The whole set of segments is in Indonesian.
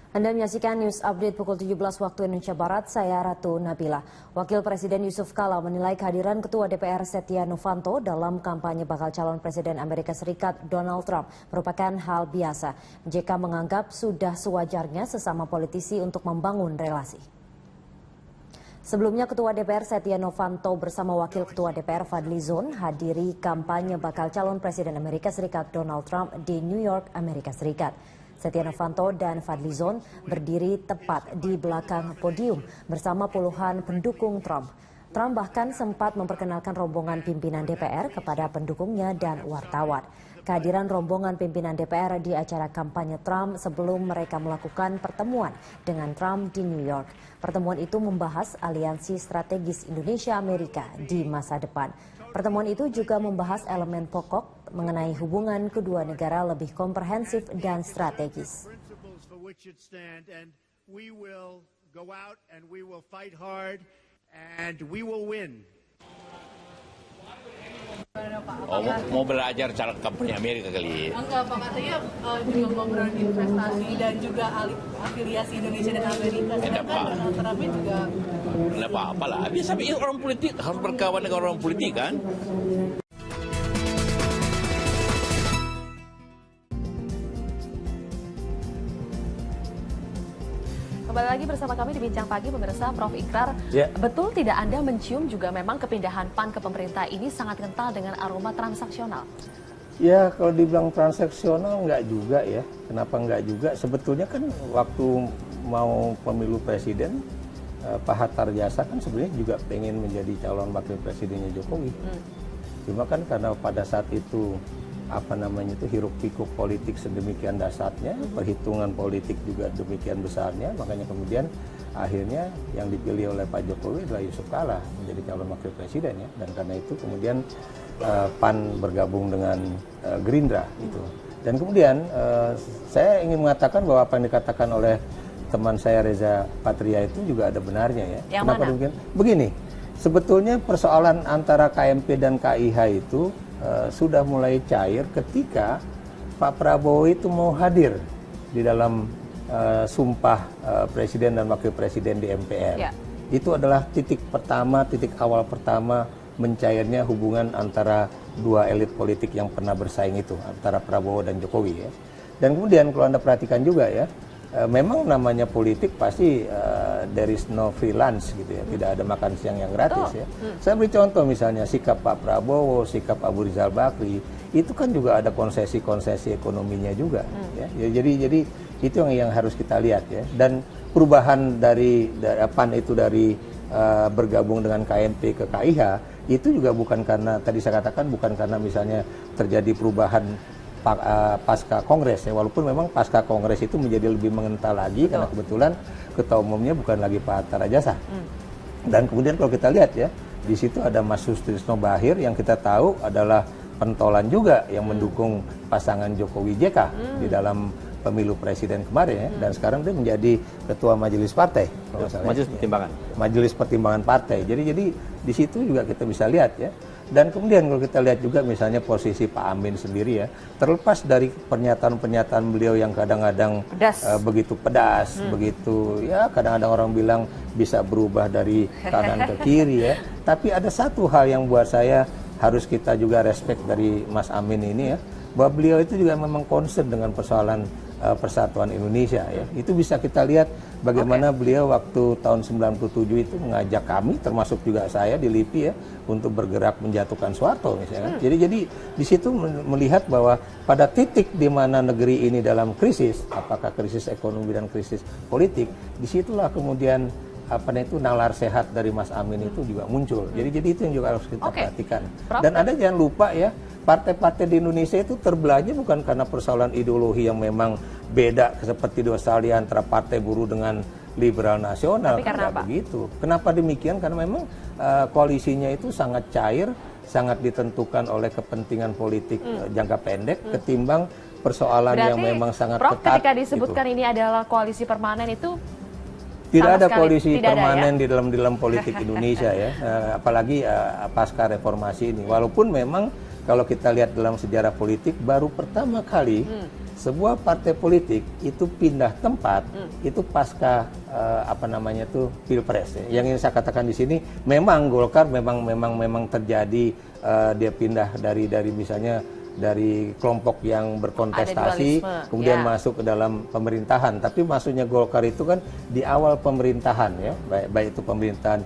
Anda menyaksikan News Update pukul 17 waktu Indonesia Barat, saya Ratu Nabila. Wakil Presiden Yusuf Kala menilai kehadiran Ketua DPR Setia Novanto dalam kampanye bakal calon Presiden Amerika Serikat Donald Trump merupakan hal biasa. JK menganggap sudah sewajarnya sesama politisi untuk membangun relasi. Sebelumnya Ketua DPR Setia Novanto bersama Wakil Ketua DPR Fadly Zon hadiri kampanye bakal calon Presiden Amerika Serikat Donald Trump di New York, Amerika Serikat. Setia Novanto dan Fadly Zon berdiri tepat di belakang podium bersama puluhan pendukung Trump. Trump bahkan sempat memperkenalkan rombongan pimpinan DPR kepada pendukungnya dan wartawan. Kehadiran rombongan pimpinan DPR di acara kampanye Trump sebelum mereka melakukan pertemuan dengan Trump di New York. Pertemuan itu membahas aliansi strategis Indonesia-Amerika di masa depan. Pertemuan itu juga membahas elemen pokok mengenai hubungan kedua negara lebih komprehensif dan strategis. Oh, mau belajar cara kampanye Amerika kali. Enggak, Pak, katanya juga ngobrol investasi dan juga afiliasi Indonesia dan Amerika. Sedangkan Donald Trump juga... Tidak apa-apa lah. Biasa orang politik harus berkawan dengan orang politik kan. Kembali lagi bersama kami di Bincang Pagi, pemirsa. Prof. Ikrar, betul tidak Anda mencium juga memang kepindahan PAN ke pemerintah ini sangat kental dengan aroma transaksional? Ya, kalau dibilang transaksional enggak juga ya. Kenapa enggak juga? Sebetulnya kan waktu mau pemilu presiden, Pak Hatta Rajasa kan sebenarnya juga pengen menjadi calon wakil presidennya Jokowi. Cuma kan karena pada saat itu hiruk pikuk politik sedemikian dasarnya, perhitungan politik juga demikian besarnya, makanya kemudian akhirnya yang dipilih oleh Pak Jokowi adalah Yusuf Kala menjadi calon wakil presiden ya, dan karena itu kemudian PAN bergabung dengan Gerindra gitu. Dan kemudian saya ingin mengatakan bahwa apa yang dikatakan oleh teman saya Reza Patria itu juga ada benarnya ya. Yang Kenapa mana? demikian? Begini, sebetulnya persoalan antara KMP dan KIH itu sudah mulai cair ketika Pak Prabowo itu mau hadir di dalam sumpah presiden dan wakil presiden di MPR. Ya. Itu adalah titik awal pertama mencairnya hubungan antara dua elit politik yang pernah bersaing itu, antara Prabowo dan Jokowi ya. Dan kemudian kalau Anda perhatikan juga ya, memang namanya politik pasti there is no free lunch gitu ya, tidak ada makan siang yang gratis ya. Saya beri contoh misalnya sikap Pak Prabowo, sikap Abu Rizal Bakri, itu kan juga ada konsesi-konsesi ekonominya juga ya. Jadi itu yang harus kita lihat ya. Dan perubahan dari PAN itu dari bergabung dengan KMP ke KIH itu juga bukan karena tadi saya katakan bukan karena misalnya terjadi perubahan pasca kongres ya, walaupun memang pasca kongres itu menjadi lebih mengental lagi karena kebetulan ketua umumnya bukan lagi Pak Hatta Rajasa. Dan kemudian kalau kita lihat ya, di situ ada Mas Sutrisno Bahir yang kita tahu adalah pentolan juga yang mendukung pasangan Jokowi JK di dalam pemilu presiden kemarin ya, dan sekarang dia menjadi ketua majelis partai. Majelis pertimbangan. Majelis pertimbangan partai. Jadi di situ juga kita bisa lihat ya. Dan kemudian kalau kita lihat juga misalnya posisi Pak Amin sendiri ya, terlepas dari pernyataan-pernyataan beliau yang kadang-kadang begitu pedas, begitu ya kadang-kadang orang bilang bisa berubah dari kanan ke kiri ya. Tapi ada satu hal yang buat saya harus kita juga respect dari Mas Amin ini ya, bahwa beliau itu juga memang concern dengan persoalan persatuan Indonesia ya. Itu bisa kita lihat bagaimana beliau waktu tahun 97 itu mengajak kami termasuk juga saya di LIPI ya untuk bergerak menjatuhkan Soeharto misalnya. Jadi di situ melihat bahwa pada titik di mana negeri ini dalam krisis, apakah krisis ekonomi dan krisis politik, disitulah kemudian nalar sehat dari Mas Amin itu juga muncul. Jadi itu yang juga harus kita perhatikan. Dan Anda jangan lupa ya, partai-partai di Indonesia itu terbelahnya bukan karena persoalan ideologi yang memang beda seperti di Australia antara partai buruh dengan liberal nasional. Tapi karena apa? Begitu. Kenapa demikian? Karena memang koalisinya itu sangat cair, sangat ditentukan oleh kepentingan politik jangka pendek ketimbang persoalan yang memang sangat Prof, ketat. Ketika disebutkan ini adalah koalisi permanen itu tidak ada koalisi permanen di dalam politik Indonesia ya, apalagi pasca reformasi ini. Walaupun memang kalau kita lihat dalam sejarah politik, baru pertama kali sebuah partai politik itu pindah tempat itu pasca pilpres. Ya. Yang ingin saya katakan di sini, memang Golkar memang terjadi dia pindah dari misalnya dari kelompok yang berkontestasi kemudian masuk ke dalam pemerintahan. Tapi maksudnya Golkar itu kan di awal pemerintahan ya, baik itu pemerintahan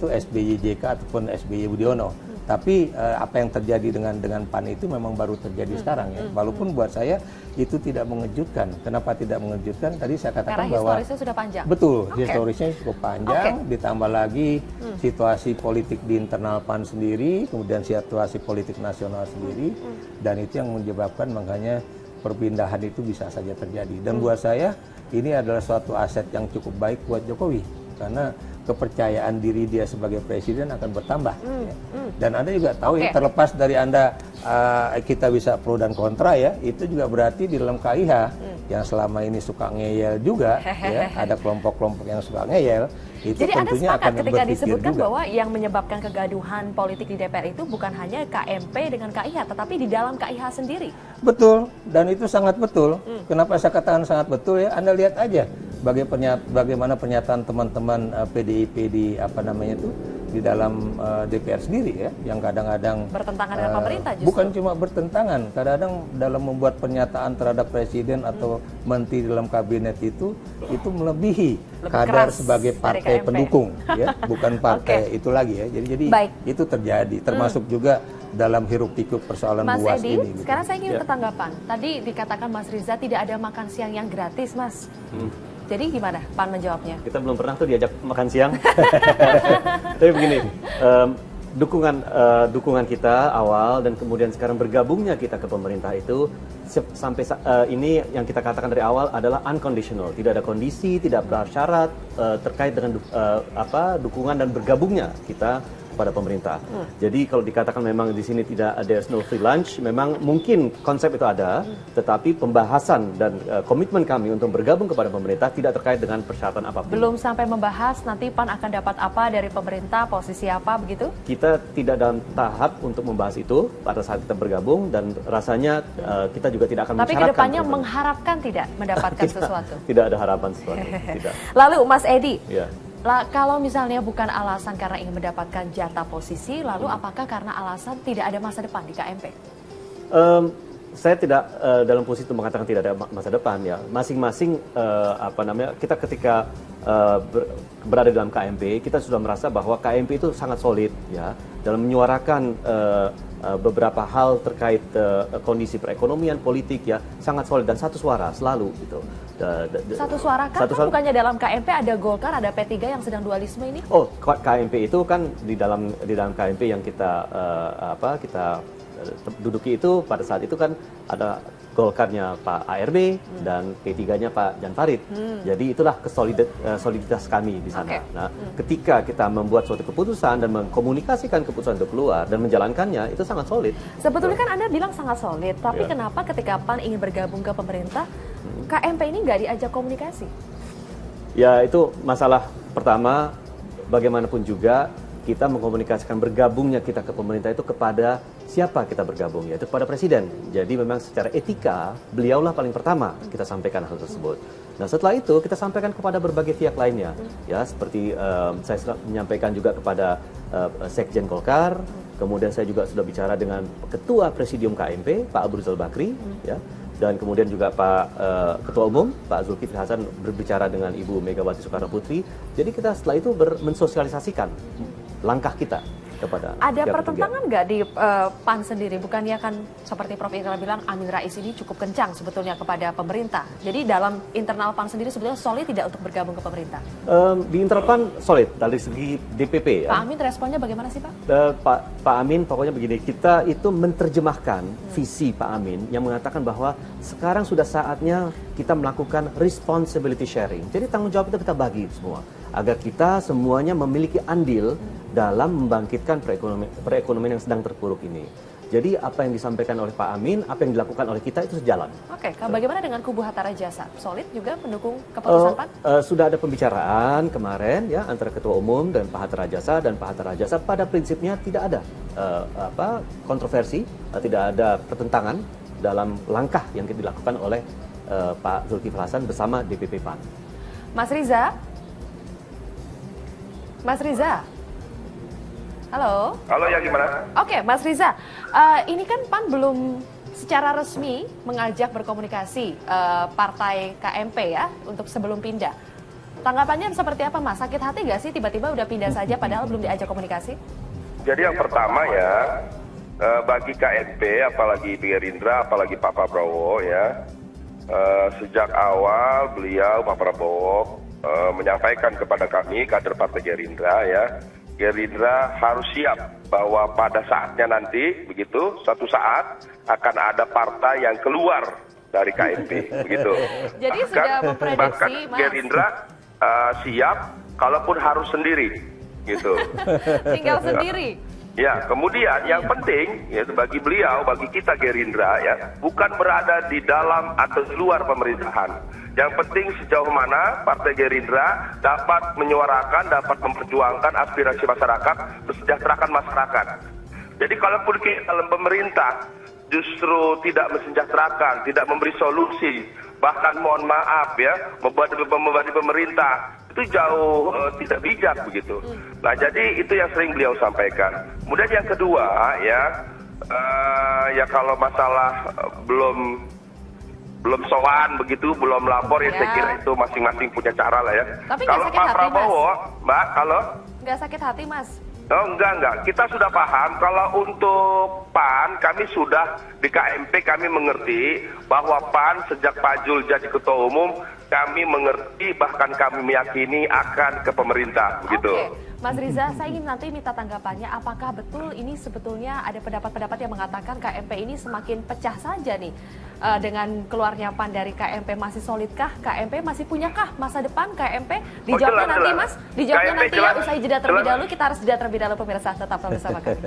SBY JK ataupun SBY Budiono. Tapi apa yang terjadi dengan PAN itu memang baru terjadi sekarang ya. Walaupun buat saya itu tidak mengejutkan. Kenapa tidak mengejutkan? Tadi saya katakan bahwa historisnya sudah panjang. Betul, historisnya cukup panjang. Ditambah lagi situasi politik di internal PAN sendiri, kemudian situasi politik nasional sendiri, dan itu yang menyebabkan makanya perpindahan itu bisa saja terjadi. Dan buat saya ini adalah suatu aset yang cukup baik buat Jokowi, karena kepercayaan diri dia sebagai presiden akan bertambah. Ya. Dan Anda juga tahu ya, terlepas dari Anda kita bisa pro dan kontra ya, itu juga berarti di dalam KIH yang selama ini suka ngeyel juga, ya, ada kelompok-kelompok yang suka ngeyel, itu jadi tentunya Anda sepakat akan ketika berpikir disebutkan juga bahwa yang menyebabkan kegaduhan politik di DPR itu bukan hanya KMP dengan KIH, tetapi di dalam KIH sendiri. Betul, dan itu sangat betul. Kenapa saya katakan sangat betul ya? Anda lihat aja bagaimana pernyataan teman-teman PDIP di dalam DPR sendiri ya, yang kadang-kadang bertentangan dengan pemerintah justru. Bukan cuma bertentangan, kadang-kadang dalam membuat pernyataan terhadap presiden atau menteri dalam kabinet itu melebihi kadar sebagai partai pendukung ya, bukan partai itu lagi ya. Jadi itu terjadi, termasuk juga dalam hiruk pikuk persoalan Mas luas Edi, ini. sekarang saya ingin bertanggapan. Tadi dikatakan Mas Riza tidak ada makan siang yang gratis, Mas. Jadi gimana PAN menjawabnya? Kita belum pernah tuh diajak makan siang. Tapi begini, dukungan kita awal dan kemudian sekarang bergabungnya kita ke pemerintah itu sampai ini yang kita katakan dari awal adalah unconditional, tidak ada kondisi, tidak bersyarat terkait dengan dukungan dan bergabungnya kita pada pemerintah. Jadi kalau dikatakan memang di sini tidak ada no free lunch, memang mungkin konsep itu ada, tetapi pembahasan dan komitmen kami untuk bergabung kepada pemerintah tidak terkait dengan persyaratan apapun. Belum sampai membahas nanti PAN akan dapat apa dari pemerintah, posisi apa begitu? Kita tidak dalam tahap untuk membahas itu pada saat kita bergabung, dan rasanya kita juga tidak akan mensyaratkan. Tapi kedepannya mengharapkan tidak mendapatkan sesuatu? Tidak ada harapan sesuatu. Tidak. Lalu Mas Edi, ya. Kalau misalnya bukan alasan karena ingin mendapatkan jatah posisi, lalu apakah karena alasan tidak ada masa depan di KMP? Saya tidak dalam posisi untuk mengatakan tidak ada masa depan ya. Masing-masing kita ketika berada dalam KMP, kita sudah merasa bahwa KMP itu sangat solid ya dalam menyuarakan beberapa hal terkait kondisi perekonomian, politik ya, sangat solid dan satu suara selalu gitu. Satu suara kan bukannya dalam KMP ada Golkar, ada P3 yang sedang dualisme ini? Oh, KMP itu kan di dalam KMP yang kita duduki itu pada saat itu kan ada Golkarnya Pak ARB dan P3-nya Pak Jan Farid. Jadi itulah soliditas kami di sana. Nah, ketika kita membuat suatu keputusan dan mengkomunikasikan keputusan itu keluar dan menjalankannya, itu sangat solid. Sebetulnya kan Anda bilang sangat solid, tapi kenapa ketika PAN ingin bergabung ke pemerintah, KMP ini nggak diajak komunikasi? Ya, itu masalah pertama. Bagaimanapun juga kita mengkomunikasikan bergabungnya kita ke pemerintah itu kepada siapa kita bergabung, yaitu kepada presiden. Jadi memang secara etika beliaulah paling pertama kita sampaikan hal tersebut. Nah, setelah itu kita sampaikan kepada berbagai pihak lainnya, ya seperti saya menyampaikan juga kepada Sekjen Golkar, kemudian saya juga sudah bicara dengan Ketua Presidium KMP Pak Abu Rizal Bakri, ya. Dan kemudian juga Pak Ketua Umum, Pak Zulkifli Hasan berbicara dengan Ibu Megawati Soekarno Putri. Jadi kita setelah itu mensosialisasikan langkah kita kepada ada pertentangan nggak di PAN sendiri? Bukannya kan seperti Prof. Ikrar bilang Amin Rais ini cukup kencang sebetulnya kepada pemerintah. Jadi dalam internal PAN sendiri sebetulnya solid tidak untuk bergabung ke pemerintah? Di internal PAN solid dari segi DPP ya. Pak Amin responnya bagaimana sih Pak? Pak Amin pokoknya begini, kita itu menerjemahkan visi Pak Amin yang mengatakan bahwa sekarang sudah saatnya kita melakukan responsibility sharing. Jadi tanggung jawab itu kita bagi semua agar kita semuanya memiliki andil dalam membangkitkan perekonomian yang sedang terpuruk ini. Jadi apa yang disampaikan oleh Pak Amin, apa yang dilakukan oleh kita itu sejalan. Oke, bagaimana dengan kubu Hatta Rajasa? Solid juga mendukung keputusan PAN? Sudah ada pembicaraan kemarin ya antara Ketua Umum dan Pak Hatta Rajasa, dan Pak Hatta Rajasa pada prinsipnya tidak ada kontroversi, tidak ada pertentangan dalam langkah yang dilakukan oleh Pak Zulkifli Hasan bersama DPP PAN. Mas Riza? Mas Riza? Halo? Halo, ya gimana? Oke, Mas Riza, ini kan PAN belum secara resmi mengajak berkomunikasi partai KMP ya untuk sebelum pindah. Tanggapannya seperti apa, Mas? Sakit hati nggak sih tiba-tiba udah pindah saja padahal belum diajak komunikasi? Jadi yang pertama ya, bagi KMP, apalagi Gerindra, apalagi Pak Prabowo ya, sejak awal beliau Pak Prabowo menyampaikan kepada kami kader Partai Gerindra ya, Gerindra harus siap bahwa pada saatnya nanti begitu suatu saat akan ada partai yang keluar dari KMP begitu. Jadi sudah memprediksi, Mas. Gerindra siap kalaupun harus sendiri gitu. Tinggal sendiri. Ya, kemudian yang penting ya bagi beliau, bagi kita Gerindra ya, bukan berada di dalam atau di luar pemerintahan. Yang penting sejauh mana Partai Gerindra dapat menyuarakan, dapat memperjuangkan aspirasi masyarakat, mensejahterakan masyarakat. Jadi kalaupun kita dalam pemerintah justru tidak mensejahterakan, tidak memberi solusi, bahkan mohon maaf ya, membuat pemerintah itu jauh tidak bijak begitu. Nah, jadi itu yang sering beliau sampaikan. Kemudian yang kedua ya, ya kalau masalah belum sowan begitu, belum lapor ya, saya kira itu masing-masing punya cara lah ya. Tapi kalau sakit Pak hati, Prabowo, Mas. Mbak, kalau Nggak sakit hati, Mas? Oh, enggak. Kita sudah paham kalau untuk PAN, kami sudah di KMP, kami mengerti bahwa PAN sejak Pak Jul jadi Ketua Umum, kami mengerti, bahkan kami meyakini akan ke pemerintah, begitu. Oke. Mas Riza, saya ingin nanti minta tanggapannya, apakah betul ini sebetulnya ada pendapat-pendapat yang mengatakan KMP ini semakin pecah saja nih dengan keluarnya PAN dari KMP. Masih solidkah KMP? Masih punyakah masa depan KMP? Dijawabnya nanti, Mas. Dijawabnya nanti ya, usai jeda terlebih dahulu. Kita harus jeda terlebih dahulu, pemirsa. Tetaplah bersama kami.